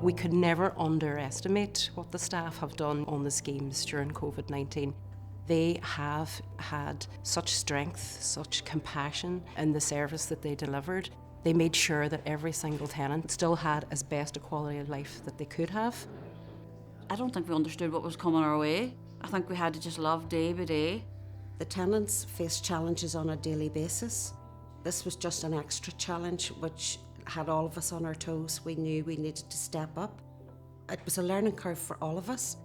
We could never underestimate what the staff have done on the schemes during COVID-19. They have had such strength, such compassion in the service that they delivered. They made sure that every single tenant still had as best a quality of life that they could have. I don't think we understood what was coming our way. I think we had to just live day by day. The tenants face challenges on a daily basis. This was just an extra challenge which had all of us on our toes. We knew we needed to step up. It was a learning curve for all of us.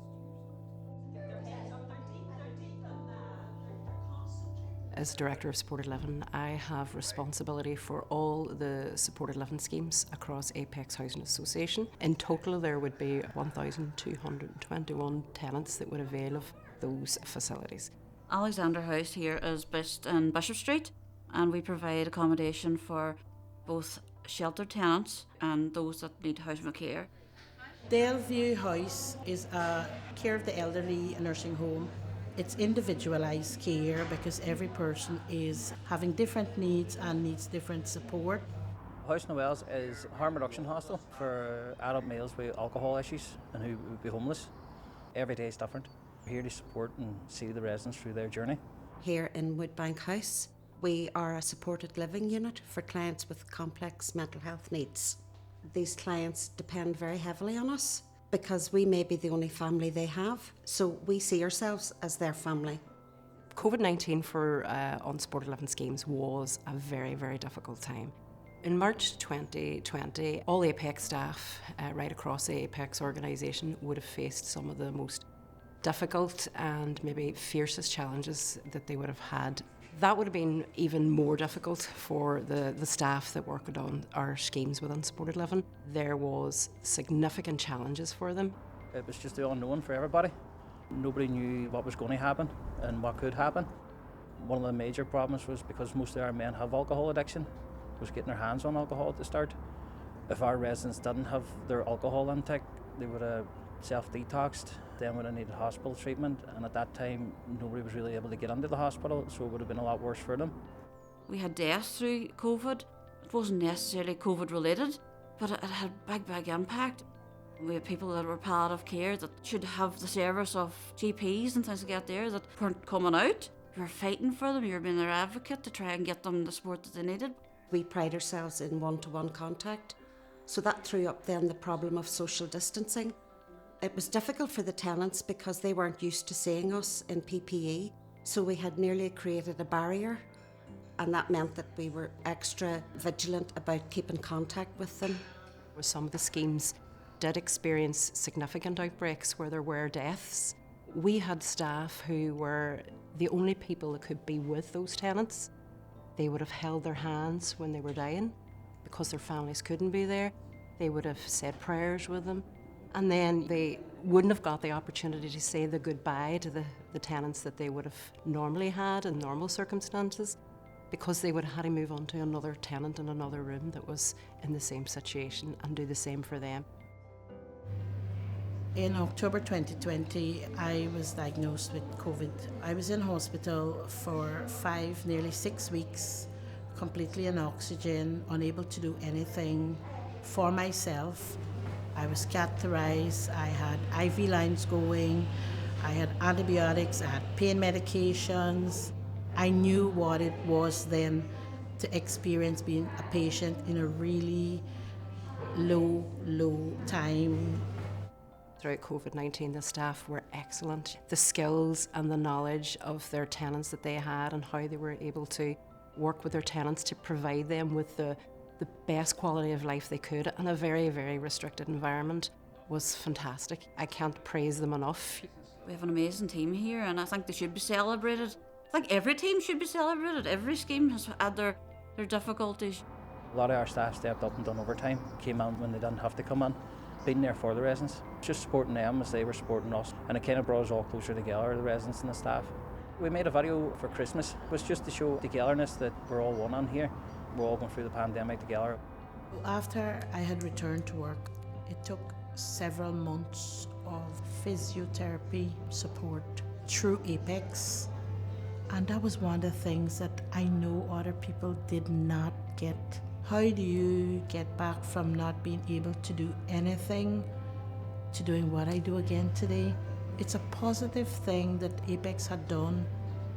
As Director of Supported Living, I have responsibility for all the supported living schemes across Apex Housing Association. In total, there would be 1,221 tenants that would avail of those facilities. Alexander House here is based in Bishop Street, and we provide accommodation for both sheltered tenants and those that need housing care. Delview House is a care of the elderly nursing home. It's individualised care because every person is having different needs and needs different support. House Noels is a harm reduction hostel for adult males with alcohol issues and who would be homeless. Every day is different. We're here to support and see the residents through their journey. Here in Woodbank House, we are a supported living unit for clients with complex mental health needs. These clients depend very heavily on us because we may be the only family they have, so we see ourselves as their family. COVID-19 for unsupported living schemes was a very, very difficult time. In March 2020, all Apex staff right across the Apex organisation would have faced some of the most difficult and maybe fiercest challenges that they would have had. That would have been even more difficult for the staff that worked on our schemes with unsupported living. There was significant challenges for them. It was just the unknown for everybody. Nobody knew what was going to happen and what could happen. One of the major problems was because most of our men have alcohol addiction, was getting their hands on alcohol at the start. If our residents didn't have their alcohol intake, they would have self-detoxed, then would have needed hospital treatment, and at that time nobody was really able to get into the hospital, so it would have been a lot worse for them. We had deaths through COVID. It wasn't necessarily COVID related, but it had big impact. We had people that were palliative care that should have the service of GPs and things like that there that weren't coming out. You were fighting for them, you were being their advocate to try and get them the support that they needed. We pride ourselves in one-to-one contact, so that threw up then the problem of social distancing. It was difficult for the tenants because they weren't used to seeing us in PPE, so we had nearly created a barrier, and that meant that we were extra vigilant about keeping contact with them. Some of the schemes did experience significant outbreaks where there were deaths. We had staff who were the only people that could be with those tenants. They would have held their hands when they were dying because their families couldn't be there. They would have said prayers with them. And then they wouldn't have got the opportunity to say the goodbye to the tenants that they would have normally had in normal circumstances because they would have had to move on to another tenant in another room that was in the same situation and do the same for them. In October 2020, I was diagnosed with COVID. I was in hospital for 5, nearly 6 weeks, completely on oxygen, unable to do anything for myself. I was catheterized, I had IV lines going, I had antibiotics, I had pain medications. I knew what it was then to experience being a patient in a really low time. Throughout COVID-19, the staff were excellent. The skills and the knowledge of their tenants that they had and how they were able to work with their tenants to provide them with the best quality of life they could in a very, very restricted environment was fantastic. I can't praise them enough. We have an amazing team here, and I think they should be celebrated. I think every team should be celebrated. Every scheme has had their difficulties. A lot of our staff stepped up and done overtime, came in when they didn't have to come in, been there for the residents, just supporting them as they were supporting us, and it kind of brought us all closer together, the residents and the staff. We made a video for Christmas. It was just to show togetherness that we're all one on here. We're all going through the pandemic together. After I had returned to work, it took several months of physiotherapy support through Apex. And that was one of the things that I know other people did not get How do you get back from not being able to do anything to doing what I do again today? It's a positive thing that Apex had done.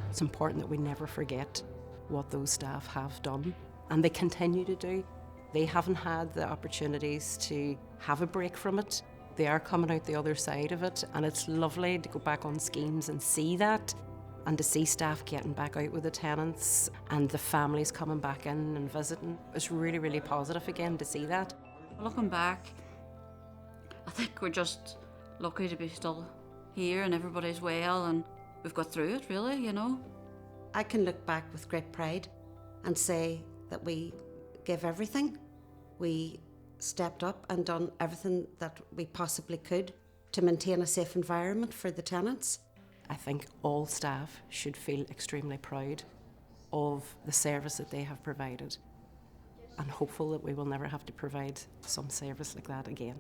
It's important that we never forget what those staff have done, and they continue to do. They haven't had the opportunities to have a break from it. They are coming out the other side of it, and it's lovely to go back on schemes and see that, and to see staff getting back out with the tenants and the families coming back in and visiting. It's really, really positive again to see that. Looking back, I think we're just lucky to be still here and everybody's well and we've got through it, really, you know. I can look back with great pride and say that we gave everything. We stepped up and done everything that we possibly could to maintain a safe environment for the tenants. I think all staff should feel extremely proud of the service that they have provided, and hopeful that we will never have to provide some service like that again.